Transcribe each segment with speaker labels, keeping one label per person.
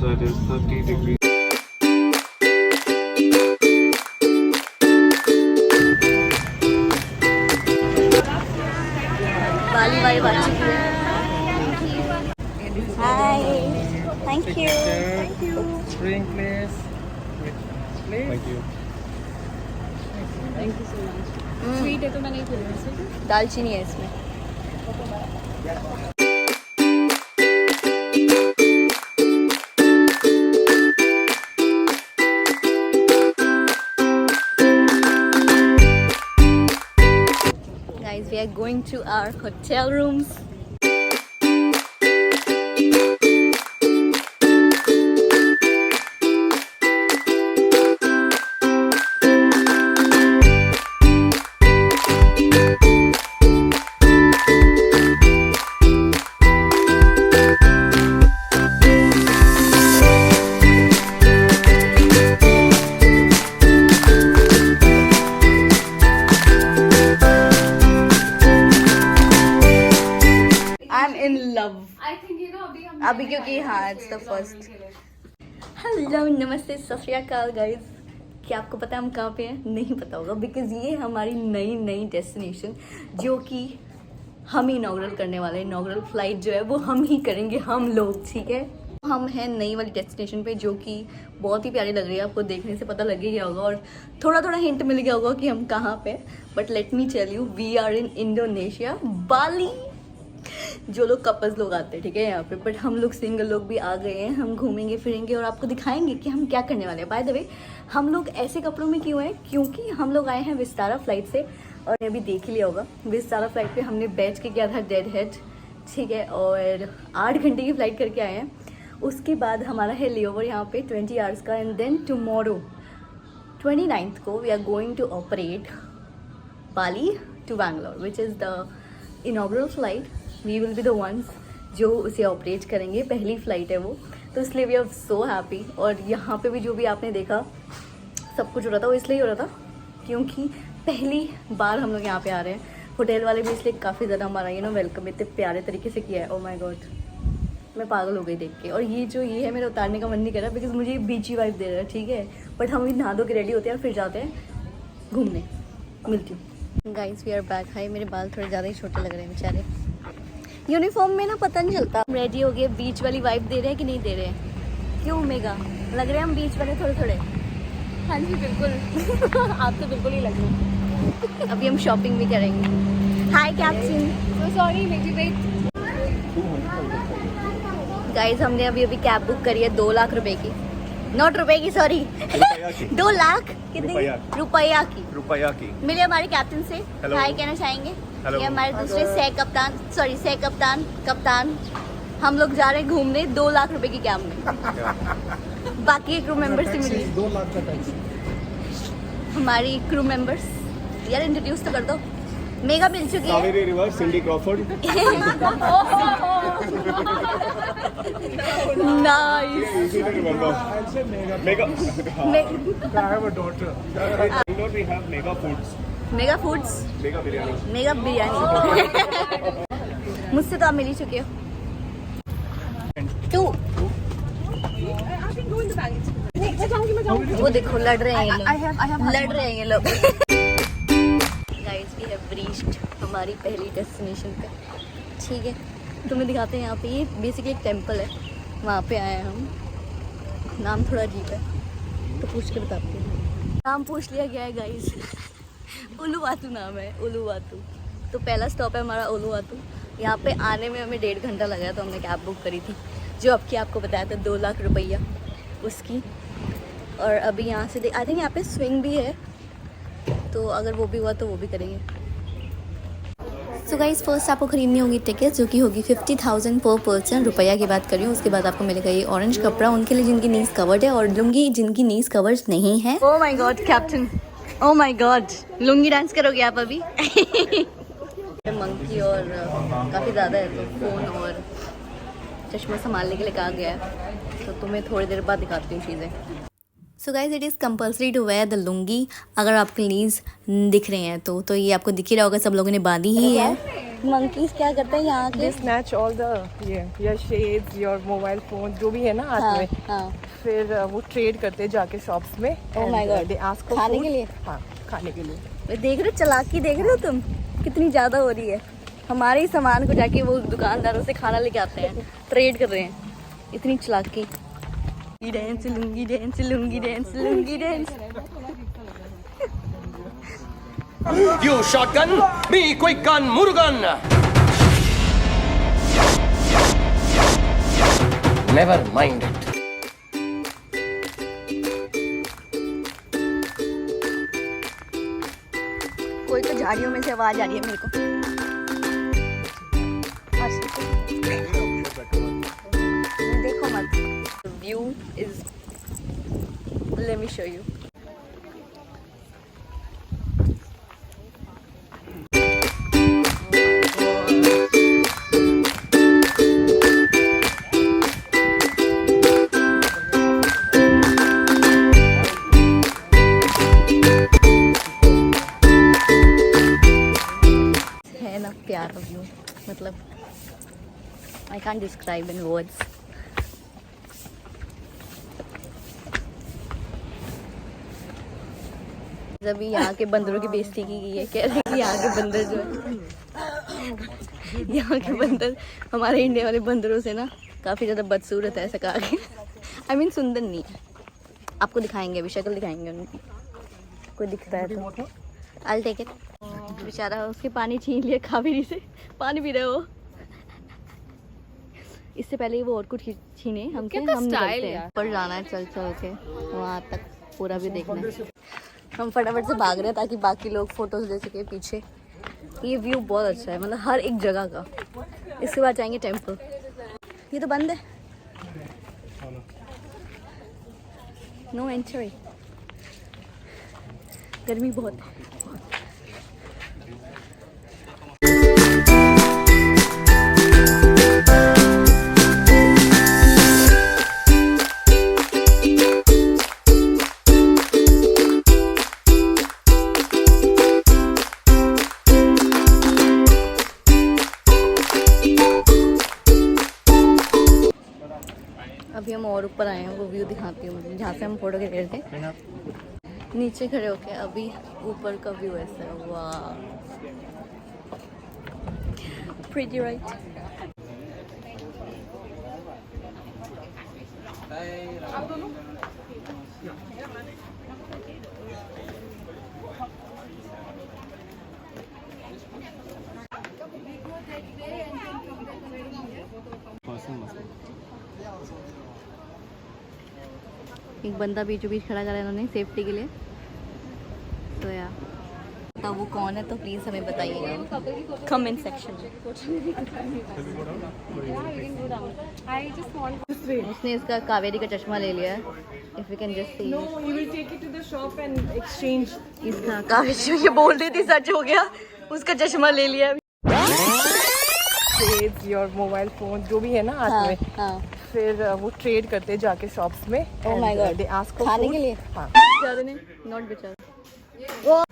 Speaker 1: so it is 30 degrees.
Speaker 2: बाली वाली बात चुकी है। Hi, thank you.
Speaker 1: Drink please. Thank you.
Speaker 3: Thank you so much. Sweet है तो मैं नहीं पी रही।
Speaker 2: दालचीनी है इसमें। Guys, we are going to our hotel rooms. I'm in love.
Speaker 3: I think you know
Speaker 2: अभी क्योंकि हाँ इट्स द फर्स्ट। हेलो, नमस्ते, सत श्री अकाल गाइस। क्या आपको पता है हम कहाँ पे हैं? नहीं पता होगा बिकॉज ये हमारी नई डेस्टिनेशन जो कि हम ही इनॉग्रल करने वाले हैं। इनॉग्रल फ्लाइट जो है वो हम ही करेंगे, हम लोग, ठीक है। हम हैं नई वाली डेस्टिनेशन पे जो कि बहुत ही प्यारी लग रही है। आपको देखने से पता लग ही गया होगा और थोड़ा हिंट मिल गया होगा कि हम कहाँ पे। But let me tell you, we are in Indonesia, Bali. जो लोग कपल्स लोग आते हैं, ठीक है, यहाँ पे, बट हम लोग सिंगल लोग भी आ गए हैं। हम घूमेंगे फिरेंगे और आपको दिखाएंगे कि हम क्या करने वाले हैं। बाय द वे, हम लोग ऐसे कपड़ों में क्यों हैं? क्योंकि हम लोग आए हैं विस्तारा फ्लाइट से और अभी देख ही लिया होगा विस्तारा फ्लाइट पे हमने बैठ के किया था डेड हेड, ठीक है, और 8 घंटे की फ्लाइट करके आए हैं। उसके बाद हमारा है लेओवर यहाँ पे 20 आवर्स का, एंड देन टुमारो 29th को we are going to operate Bali to Bangalore, which is the inaugural flight. We will be the ones जो उसे ऑपरेट करेंगे, पहली फ़्लाइट है वो, तो इसलिए वी आर सो हैप्पी। और यहाँ पे भी जो भी आपने देखा सब कुछ हो रहा था वो इसलिए हो रहा था क्योंकि पहली बार हम लोग यहाँ पे आ रहे हैं। होटल वाले भी इसलिए काफ़ी ज़्यादा हमारा वेलकम इतने प्यारे तरीके से किया है। ओह माय गॉड, मैं पागल हो गई देख के। और ये है मेरा उतारने का मन नहीं कर रहा बिकॉज मुझे बीची वाइब दे रहा है, ठीक है। बट हम भी नहा धो के रेडी होते हैं और फिर जाते हैं घूमने। मिलती हूँ गाइस, वी आर बैक। हाय, मेरे बाल थोड़े ज़्यादा ही छोटे लग रहे हैं बेचारे। यूनिफॉर्म में ना पता नहीं चलता। रेडी हो गए, बीच वाली वाइब दे रहे हैं कि नहीं दे रहे हैं? क्यों मेगा लग रहे हैं हम बीच वाले थोड़े?
Speaker 3: हाँ जी बिल्कुल। आप तो बिल्कुल ही लग रहे हैं।
Speaker 2: अभी हम शॉपिंग भी करेंगे। हाय कैप्टन,
Speaker 3: सो सॉरी मेरी वेट।
Speaker 2: गाइस, हमने अभी कैब बुक करी है 2 लाख रुपए की, नॉट रुपए की, सॉरी 2 लाख कितने रुपया की। मिले हमारे कैप्टन से, हाय कहना चाहेंगे? ये हमारे दूसरे सह कप्तान। हम लोग जा रहे हैं घूमने 2 लाख रुपए की कैब में। बाकी क्रू मेंबर्स से मिली
Speaker 4: 2 लाख का टैक्सी।
Speaker 2: हमारी क्रू मेंबर्स, यार इंट्रोड्यूस तो कर दो। मेगा मिल चुकी है,
Speaker 1: Kaveri river, Cindy Crawford.
Speaker 2: Nice.
Speaker 1: Easy to remember.
Speaker 4: I'll say mega.
Speaker 1: Mega.
Speaker 4: I have a daughter.
Speaker 1: Bangalore we have Mega Foods.
Speaker 2: Mega foods,
Speaker 1: Mega biryani.
Speaker 2: Mega biryani. मुझसे तो आप मिल ही चुके हो। 2 वो देखो लड़ रहे हैं ये लोग, लड़ रहे हैं ये लोग। गाइस, वी हैव रीच्ड हमारी पहली डेस्टिनेशन पे, ठीक है। तुम्हें दिखाते हैं यहाँ पे, ये बेसिकली एक टेम्पल है, वहाँ पे आए हैं हम। नाम थोड़ा अजीब है तो पूछ के बताते हैं। नाम पूछ लिया गया है गाइस। उलुवातू नाम है, उलुवातू। तो पहला स्टॉप है हमारा उलुवातू। यहाँ पे आने में हमें 1.5 घंटा लगा, तो हमने कैब बुक करी थी जो आपको बताया था 2 लाख रुपया उसकी। और अभी यहाँ से आई थिंक यहाँ पे स्विंग भी है, तो अगर वो भी हुआ तो वो भी करेंगे। सो गाइस, फर्स्ट आपको खरीदनी होगी टिकट जो कि होगी 50,000 पर पर्सन। रुपया की बात कर रही हूँ। उसके बाद आपको मिलेगा ये ऑरेंज कपड़ा उनके लिए जिनकी नीज कवर्ड है, और लुंगी जिनकी नीज कवर्ड नहीं है। Oh my God captain, oh my God, lungi dance करोगे आप अभी? मंकी और काफ़ी ज़्यादा है, तो फ़ोन और चश्मा संभालने के लिए कहा गया है, तो तुम्हें थोड़ी देर बाद दिखाती हूँ चीज़ें। So guys it is compulsory to wear the lungi. अगर आपके नीज दिख रहे हैं तो ये आपको दिख ही रहा होगा, सब लोगों ने बांधी ही है। मंकीज क्या करते हैं यहाँ के?
Speaker 4: Snatch all the your shades, your mobile phone जो भी है ना हाथ में।
Speaker 2: हाँ।
Speaker 4: फिर वो ट्रेड करते हैं जाके शॉप्स में।
Speaker 2: Oh my God.
Speaker 4: They ask for
Speaker 2: खाने के लिए?
Speaker 4: हाँ, खाने के लिए।
Speaker 2: देख रहे हो चालाकी, देख रहे हो तुम कितनी ज़्यादा हो रही है। हमारे ही सामान को जाके वो दुकानदारों से खाना लेके आते हैं, ट्रेड कर रहे हैं। इतनी चालाकी। Dance lungi dance lungi dance lungi dance.
Speaker 5: You shotgun, me quick gun, Murugan. Never mind it.
Speaker 2: कोई तो झाड़ियों में से आवाज आ रही है मेरे को। देखो मत, view is, let me show you. प्यारा व्यू, मतलब I can describe in words. अभी यहाँ के बंदरों की बेइज्जती की गई है, कह रहे हैं कि यहाँ के बंदर जो है, यहाँ के बंदर हमारे इंडिया वाले बंदरों से ना काफ़ी ज़्यादा बदसूरत है, ऐसा कहा गया। आई मीन सुंदर नहीं है। आपको दिखाएंगे, अभी शक्ल दिखाएंगे उनकी, कोई दिखता है तो आई टेक इट। बेचारा उसके पानी छीन लिया कावेरी से, पानी पी रहे हो। इससे पहले वो और कुछ छीने हमसे, हम निकलते हैं पर जाना है चल चल के वहाँ तक, पूरा भी देखना है। हम फटाफट से भाग रहे हैं ताकि बाकी लोग फोटोज ले सके पीछे। ये व्यू बहुत अच्छा है, मतलब हर एक जगह का। इसके बाद जाएंगे टेम्पल। ये तो बंद है, नो एंट्री, गर्मी बहुत है। अभी हम और ऊपर आए हैं, वो व्यू दिखाती हूँ मुझे, जहाँ से हम फोटो खींच रहे थे। नीचे खड़े होके अभी ऊपर का व्यू ऐसा है, वाह प्रीटी राइट। एक बंदा बीचों बीच खड़ा करा इन्होंने सेफ्टी के लिए। तो यार तो वो कौन है तो प्लीज़ हमें बताइएगा कमेंट सेक्शन में। उसने इसका कावेरी का चश्मा ले लिया है। If you can just see.
Speaker 4: No, you will take it to the shop and exchange.
Speaker 2: इसका कावेरी, ये बोल रही थी सच हो गया, उसका चश्मा ले लिया।
Speaker 4: Shades, your mobile phone जो भी है ना हाथ में।
Speaker 2: हाँ।
Speaker 4: फिर वो ट्रेड करते हैं जाके शॉप्स में।
Speaker 2: Oh my God.
Speaker 4: They ask for
Speaker 2: खाने
Speaker 4: food.
Speaker 2: के लिए?
Speaker 4: हाँ।
Speaker 2: बेचारे ने नॉट बेचारा, वो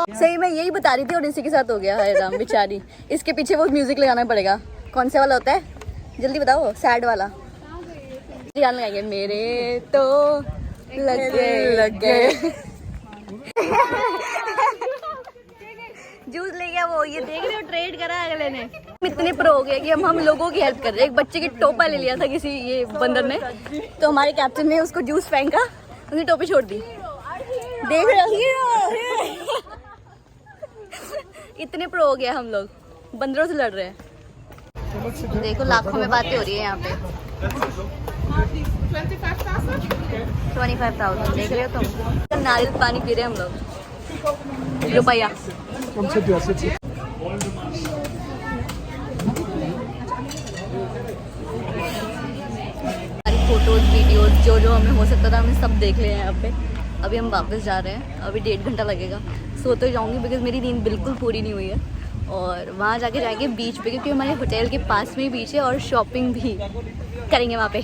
Speaker 2: सही में यही बता रही थी और इसी के साथ हो गया। हाय राम बेचारी। इसके पीछे वो म्यूजिक लगाना पड़ेगा। कौन से वाला होता है, जल्दी बताओ। सैड वाला गाना लगाएंगे, मेरे तो लग गए। जूस ले गया वो, ये देख रहे हो ट्रेड करा अगले ने। इतने प्रो हो गए कि हम लोगों की हेल्प कर रहे हैं। एक बच्चे की टोपा ले लिया था किसी ये बंदर ने, तो हमारे कैप्टन ने उसको जूस फेंका, उसने टोपी छोड़ दी। देख रहे हो इतने प्रो हो गया हम लोग, बंदरों से लड़ रहे हैं। देखो लाखों में बातें हो रही है यहाँ पे। 25,000 देख रहे हो तुम। नारियल पानी पी रहे हैं हम लोग, रुपया। फोटोज वीडियोस जो हमें हो सकता था हमने सब देख लिए हैं यहाँ पे। अभी हम वापस जा रहे हैं, अभी 1.5 घंटा लगेगा। सो तो जाऊँगी बिकॉज मेरी नींद बिल्कुल पूरी नहीं हुई है। और वहाँ जाके जाएंगे बीच पे, क्योंकि हमारे होटल के पास में ही बीच है और शॉपिंग भी करेंगे वहाँ पे।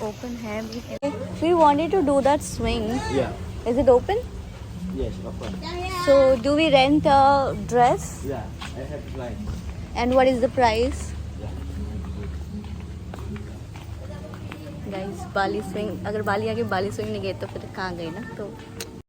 Speaker 2: ओपन है भी है. We wanted to do that swing.
Speaker 6: Yeah.
Speaker 2: Is it open?
Speaker 6: Yes, open.
Speaker 2: So do we rent a dress?
Speaker 6: Yeah, I have clients.
Speaker 2: And what is the price? Guys, Bali swing, अगर बाली आगे बाली swing नहीं गए तो फिर कहाँ गए ना. तो